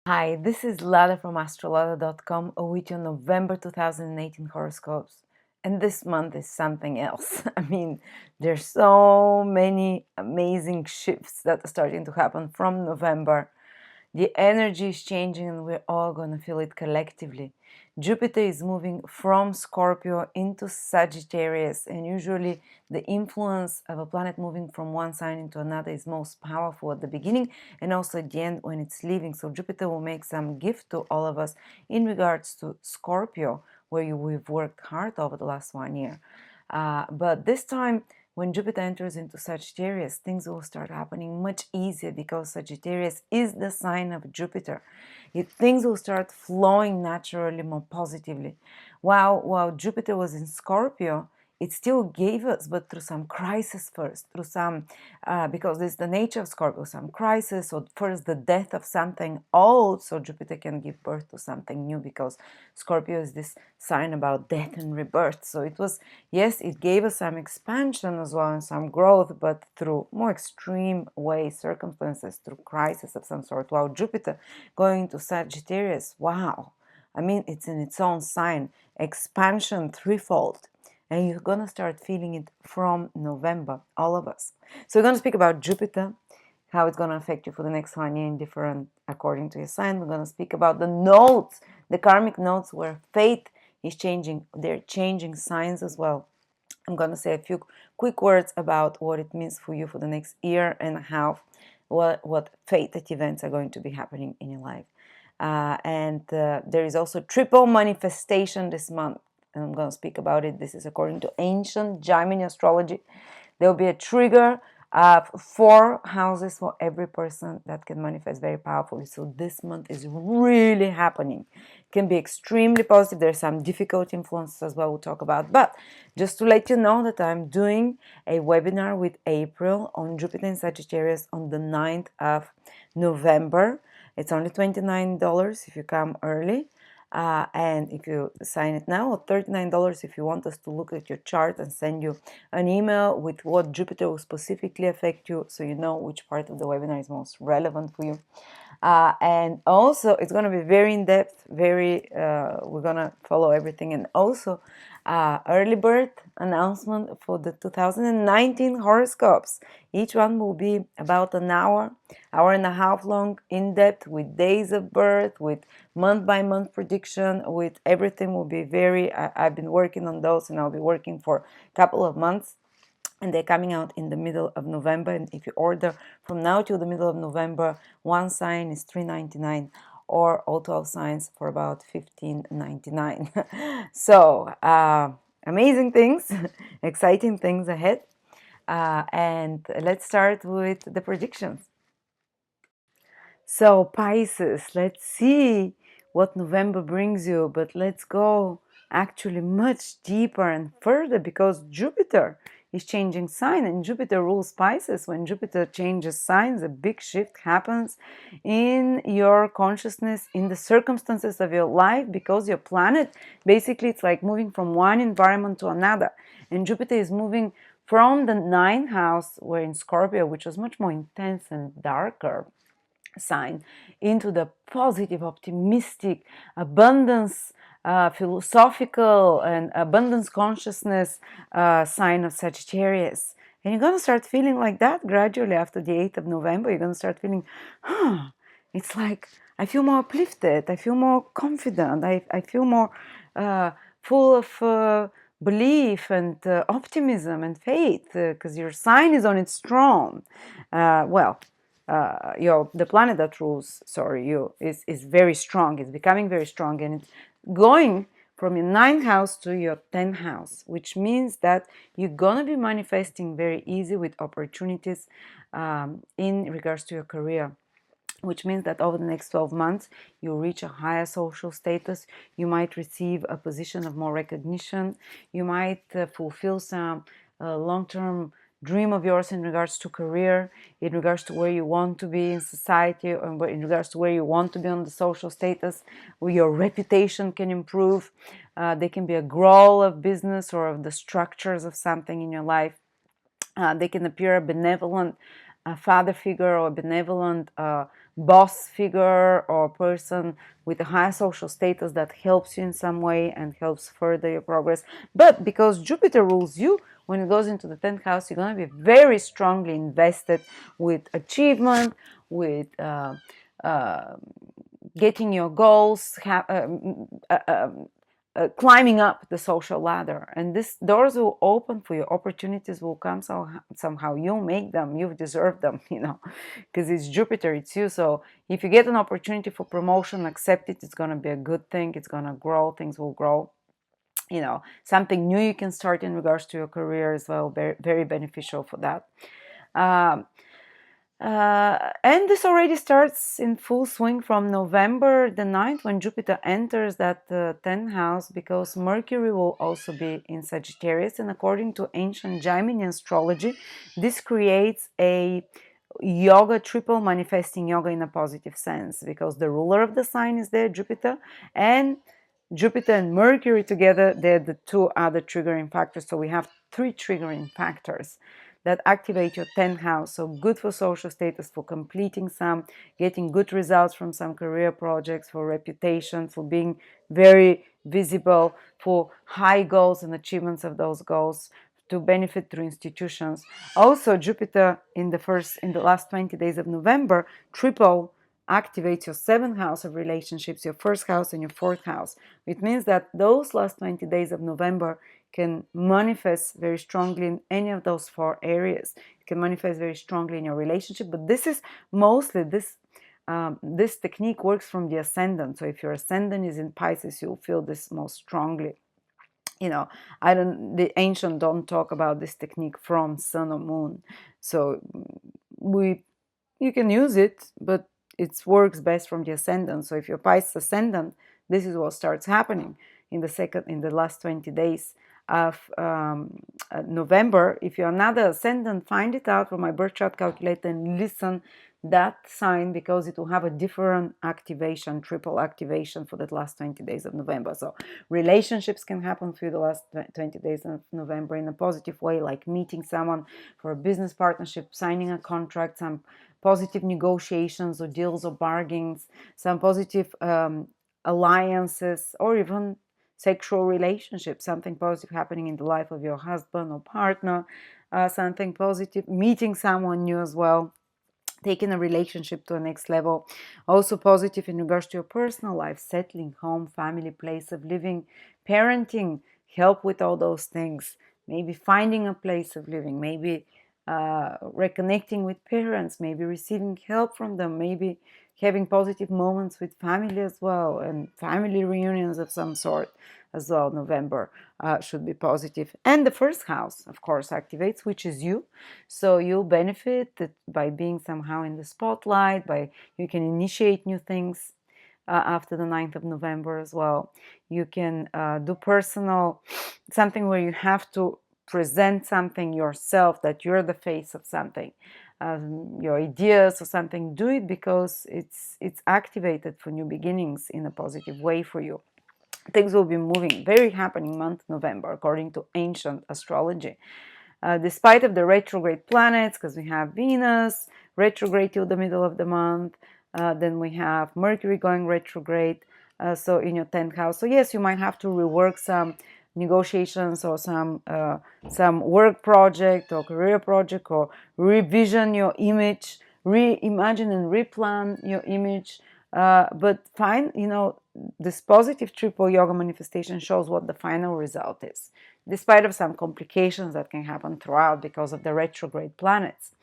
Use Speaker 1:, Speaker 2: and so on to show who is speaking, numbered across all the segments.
Speaker 1: Hi, this is Lada from astrolada.com with your November 2018 horoscopes. And this month is something else. I mean, there's so many amazing shifts that are starting to happen from November. The energy is changing and we're all going to feel it collectively. Jupiter is moving from Scorpio into Sagittarius, and usually the influence of a planet moving from one sign into another is most powerful at the beginning and also at the end when it's leaving. So Jupiter will make some gift to all of us in regards to Scorpio, where we've worked hard over the last 1 year. But this time, when Jupiter enters into Sagittarius, things will start happening much easier because Sagittarius is the sign of Jupiter. Things will start flowing naturally, more positively. While Jupiter was in Scorpio, it still gave us, but through some crisis first, through some, because it's the nature of Scorpio, some crisis, or first the death of something old, so Jupiter can give birth to something new, because Scorpio is this sign about death and rebirth. So it was, yes, it gave us some expansion as well and some growth, but through more extreme ways, circumstances, through crisis of some sort. While Jupiter going to Sagittarius, wow, I mean, it's in its own sign, expansion threefold. And you're going to start feeling it from November, all of us. So we're going to speak about Jupiter, how it's going to affect you for the next 1 year in different, according to your sign. We're going to speak about the nodes, the karmic nodes where fate is changing. They're changing signs as well. I'm going to say a few quick words about what it means for you for the next year and a half, what fated events are going to be happening in your life. There is also triple manifestation this month, and I'm going to speak about it. This is according to ancient Gemini astrology. There will be a trigger of 4 houses for every person that can manifest very powerfully. So this month is really happening. It can be extremely positive. There's some difficult influences as well we'll talk about. But just to let you know that I'm doing a webinar with April on Jupiter in Sagittarius on the 9th of November. It's only $29 if you come early. And if you sign it now, or $39 if you want us to look at your chart and send you an email with what Jupiter will specifically affect you, so you know which part of the webinar is most relevant for you. And also, it's going to be very in-depth, we're going to follow everything. And also, early bird announcement for the 2019 horoscopes. Each one will be about an hour and a half long, in-depth, with days of birth, with month-by-month prediction, with everything will be I've been working on those, and I'll be working for a couple of months. And they're coming out in the middle of November. And if you order from now till the middle of November, one sign is $3.99, or all 12 signs for about $15.99. So amazing things, exciting things ahead. And let's start with the predictions. So Pisces, let's see what November brings you, but let's go actually much deeper and further, because Jupiter is changing sign, and Jupiter rules Pisces. When Jupiter changes signs, a big shift happens in your consciousness, in the circumstances of your life, because your planet, basically it's like moving from one environment to another. And Jupiter is moving from the 9th house, where in Scorpio, which was much more intense and darker sign, into the positive, optimistic, abundance, philosophical and abundance consciousness sign of Sagittarius. And you're going to start feeling like that gradually after the 8th of November. You're going to start feeling, it's like I feel more uplifted, I feel more confident, I feel more full of belief and optimism and faith, because your sign is on its throne. The planet that rules, you is very strong. It's becoming very strong, and it's going from your 9th house to your 10th house, which means that you're gonna be manifesting very easy with opportunities in regards to your career. Which means that over the next 12 months, you'll reach a higher social status. You might receive a position of more recognition. You might fulfill some long-term dream of yours in regards to career, in regards to where you want to be in society, or in regards to where you want to be on the social status, where your reputation can improve. There can be a growth of business or of the structures of something in your life. They can appear benevolent a father figure or benevolent boss figure or person with a high social status that helps you in some way and helps further your progress. But because Jupiter rules you, when it goes into the 10th house, you're going to be very strongly invested with achievement, with getting your goals, climbing up the social ladder, and this doors will open for you, opportunities will come, so somehow you'll make them, you've deserved them, because it's Jupiter, it's you. So if you get an opportunity for promotion, accept it. It's going to be a good thing, it's going to grow, things will grow. Something new you can start in regards to your career as well, very, very beneficial for that. And this already starts in full swing from November the 9th, when Jupiter enters that 10th house, because Mercury will also be in Sagittarius. And according to ancient Gemini astrology, this creates a yoga, triple manifesting yoga in a positive sense, because the ruler of the sign is there, Jupiter, and Jupiter and Mercury together, they're the two other triggering factors. So we have three triggering factors that activate your 10th house. So good for social status, for completing some, getting good results from some career projects, for reputation, for being very visible, for high goals and achievements of those goals, to benefit through institutions. Also, Jupiter in the last 20 days of November, triple activates your 7th house of relationships, your 1st house and your 4th house. It means that those last 20 days of November can manifest very strongly in any of those 4 areas. It can manifest very strongly in your relationship, but this is mostly this technique works from the ascendant. So if your ascendant is in Pisces, you'll feel this most strongly. The ancient don't talk about this technique from sun or moon. So you can use it, but it works best from the ascendant. So if you're Pisces ascendant, this is what starts happening in the last 20 days of November. If you're another ascendant, find it out from my birth chart calculator and listen that sign, because it will have a different activation, triple activation for the last 20 days of November. So relationships can happen through the last 20 days of November in a positive way, like meeting someone for a business partnership, signing a contract, some positive negotiations or deals or bargains, some positive alliances, or even sexual relationships, something positive happening in the life of your husband or partner, something positive, meeting someone new as well, taking a relationship to a next level. Also positive in regards to your personal life, settling home, family, place of living, parenting, help with all those things, maybe finding a place of living, maybe reconnecting with parents, maybe receiving help from them, maybe having positive moments with family as well, and family reunions of some sort as well. November should be positive. And the 1st house, of course, activates, which is you. So you'll benefit by being somehow in the spotlight, you can initiate new things after the 9th of November as well. You can do something where you have to present something yourself, that you're the face of something, your ideas or something. Do it because it's activated for new beginnings in a positive way for you. Things will be moving, very happening month November according to ancient astrology. Despite of the retrograde planets, because we have Venus retrograde till the middle of the month, then we have Mercury going retrograde, so in your 10th house. So yes, you might have to rework some negotiations or some work project or career project, or revision your image, reimagine and replan your image. But fine, this positive triple yoga manifestation shows what the final result is, despite of some complications that can happen throughout because of the retrograde planets.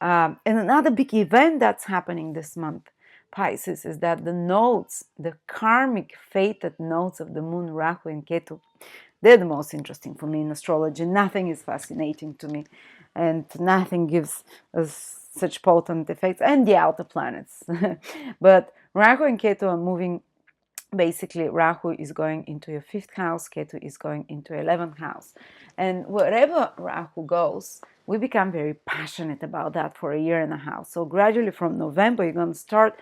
Speaker 1: And another big event that's happening this month, Pisces, is that the karmic fated nodes of the moon, Rahu and Ketu, they're the most interesting for me in astrology. Nothing is fascinating to me, and nothing gives us such potent effects, and the outer planets. But Rahu and Ketu are moving. Basically, Rahu is going into your 5th house, Ketu is going into 11th house. And wherever Rahu goes, we become very passionate about that for a year and a half. So gradually from November, you're going to start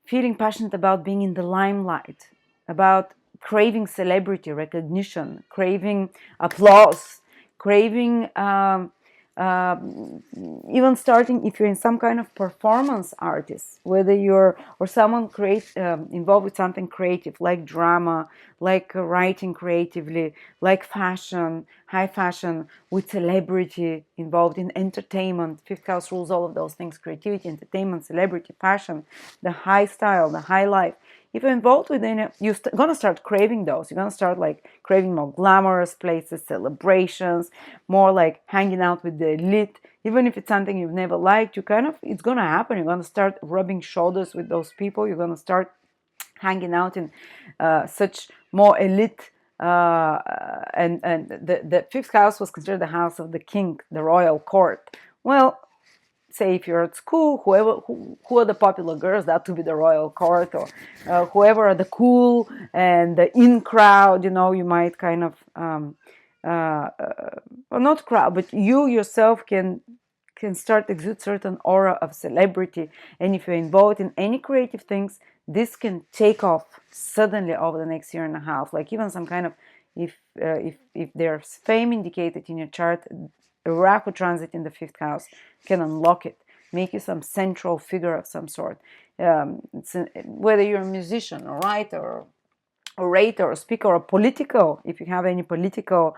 Speaker 1: feeling passionate about being in the limelight, about craving celebrity recognition, craving applause, craving even starting if you're in some kind of performance artist, whether you're or someone involved with something creative like drama, like writing creatively, like fashion, high fashion, with celebrity, involved in entertainment. Fifth house rules all of those things: creativity, entertainment, celebrity, fashion, the high style, the high life. If you're involved within it, you're gonna start craving those. You're gonna start like craving more glamorous places, celebrations, more like hanging out with the elite. Even if it's something you've never liked, it's gonna happen. You're gonna start rubbing shoulders with those people. You're gonna start hanging out in such more elite. And the fifth house was considered the house of the king, the royal court. Well, say if you're at school, who are the popular girls, that would be the royal court, or whoever are the cool and the in crowd, you might kind of well, not crowd, but you yourself can start exude certain aura of celebrity. And if you're involved in any creative things, this can take off suddenly over the next year and a half. Like even some kind of, if there's fame indicated in your chart, a Rahu transit in the fifth house can unlock it, make you some central figure of some sort. Whether you're a musician, a writer, or orator, or speaker, or political, if you have any political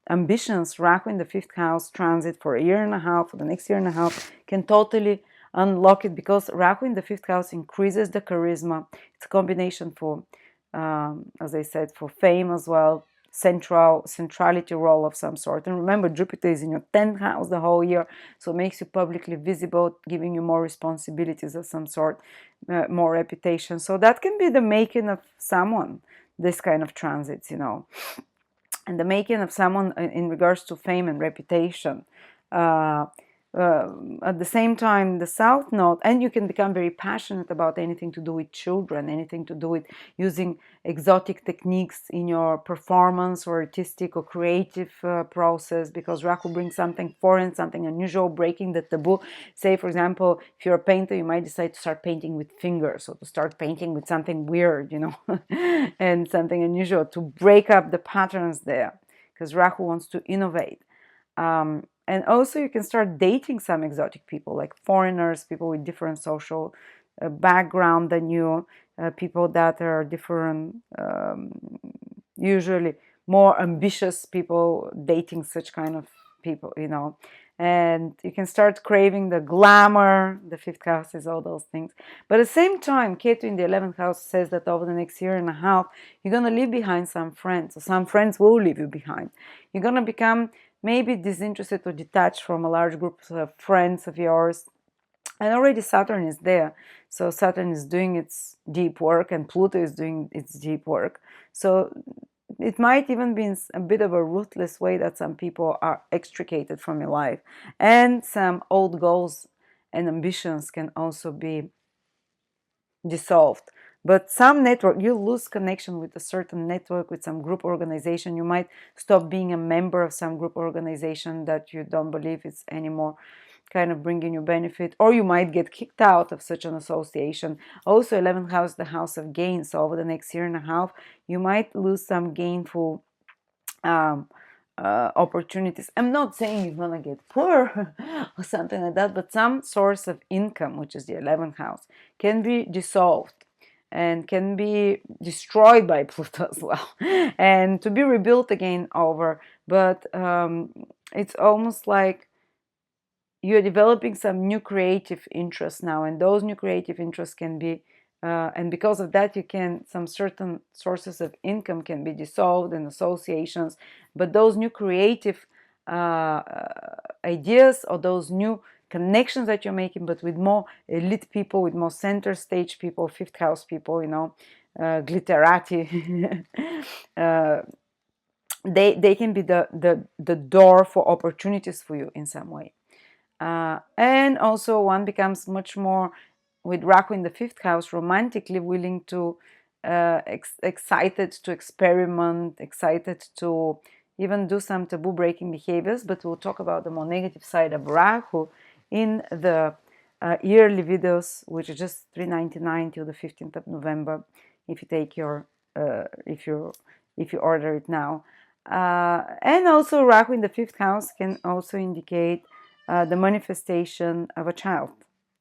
Speaker 1: ambitions, Rahu in the fifth house transit for a year and a half, for the next year and a half, can totally unlock it, because Rahu in the fifth house increases the charisma. It's a combination for, as I said, for fame as well, centrality role of some sort. And remember, Jupiter is in your 10th house the whole year, so it makes you publicly visible, giving you more responsibilities of some sort, more reputation. So that can be the making of someone, this kind of transits, and the making of someone in regards to fame and reputation. At the same time, the south node, and you can become very passionate about anything to do with children, anything to do with using exotic techniques in your performance or artistic or creative process, because Rahu brings something foreign, something unusual, breaking the taboo. Say, for example, if you're a painter, you might decide to start painting with fingers, or to start painting with something weird, and something unusual, to break up the patterns there, because Rahu wants to innovate. And also you can start dating some exotic people, like foreigners, people with different social background than you, people that are different, usually more ambitious people, dating such kind of people, and you can start craving the glamour. The fifth house is all those things. But at the same time, Ketu in the 11th house says that over the next year and a half, you're going to leave behind some friends, or some friends will leave you behind. You're going to become maybe disinterested or detached from a large group of friends of yours. And already Saturn is there. So Saturn is doing its deep work, and Pluto is doing its deep work. So it might even be in a bit of a ruthless way that some people are extricated from your life. And some old goals and ambitions can also be dissolved. But some network, you lose connection with a certain network, with some group organization. You might stop being a member of some group organization that you don't believe is anymore kind of bringing you benefit, or you might get kicked out of such an association. Also, 11th house, the house of gain. So over the next year and a half, you might lose some gainful opportunities. I'm not saying you're gonna get poor or something like that, but some source of income, which is the 11th house, can be dissolved and can be destroyed by Pluto as well, and to be rebuilt again over. But it's almost like you're developing some new creative interests now, and those new creative interests can be and because of that, some certain sources of income can be dissolved in associations, but those new creative ideas, or those new connections that you're making, but with more elite people, with more center stage people, fifth house people, glitterati, they can be the door for opportunities for you in some way. And also one becomes much more, with Rahu in the fifth house, romantically willing to, excited to experiment, excited to even do some taboo breaking behaviors. But we'll talk about the more negative side of Rahu in the yearly videos, which is just $3.99 till the 15th of November, if you take your if you order it now. And also Rahu in the 5th house can also indicate the manifestation of a child.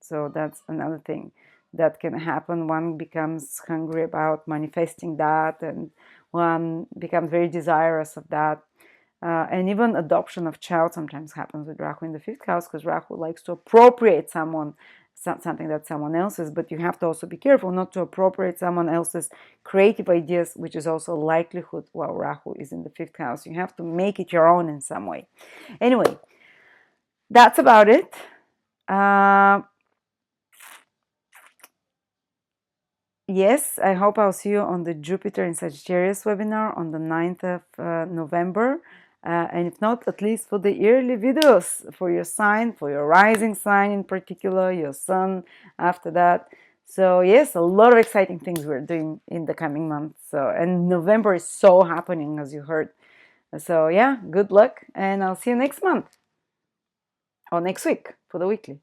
Speaker 1: So that's another thing that can happen. One becomes hungry about manifesting that, and one becomes very desirous of that. And even adoption of child sometimes happens with Rahu in the 5th house, because Rahu likes to appropriate something that someone else's, but you have to also be careful not to appropriate someone else's creative ideas, which is also a likelihood while Rahu is in the 5th house. You have to make it your own in some way. Anyway, that's about it. Yes, I hope I'll see you on the Jupiter in Sagittarius webinar on the 9th of November. And if not, at least for the yearly videos for your sign, for your rising sign in particular, your sun after that. So yes, a lot of exciting things we're doing in the coming months. So, and November is so happening, as you heard. So yeah, good luck, and I'll see you next month or next week for the weekly.